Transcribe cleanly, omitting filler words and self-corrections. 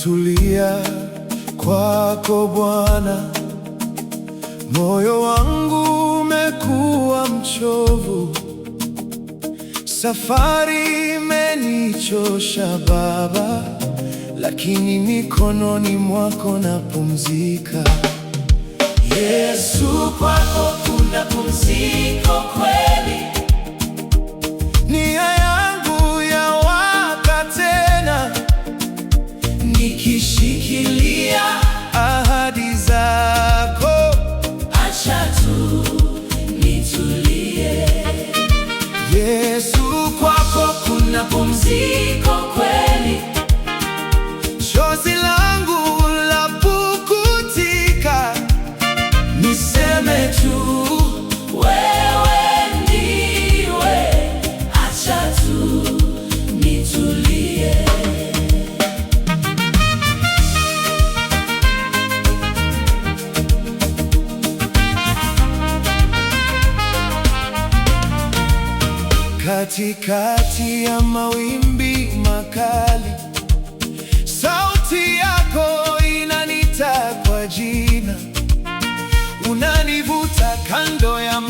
nimetulia kwako Bwana, moyo wangu umekuwa mchovu, safari imenichosha Baba, lakini mikononi mwako napumzika. Yesu, kwako kuna pumziko kweli. Nia yangu yawaka tena, nikishikilia ahadi zako. Acha tu nitulie. Yesu, kwako kuna pumziko kweli. chozi langu lapukutika, niseme tu wewe ndiwe. Acha tu nitulie. katikati ya mawimbi makali, sauti yako inaniita kwa jina, unanivuta kando ya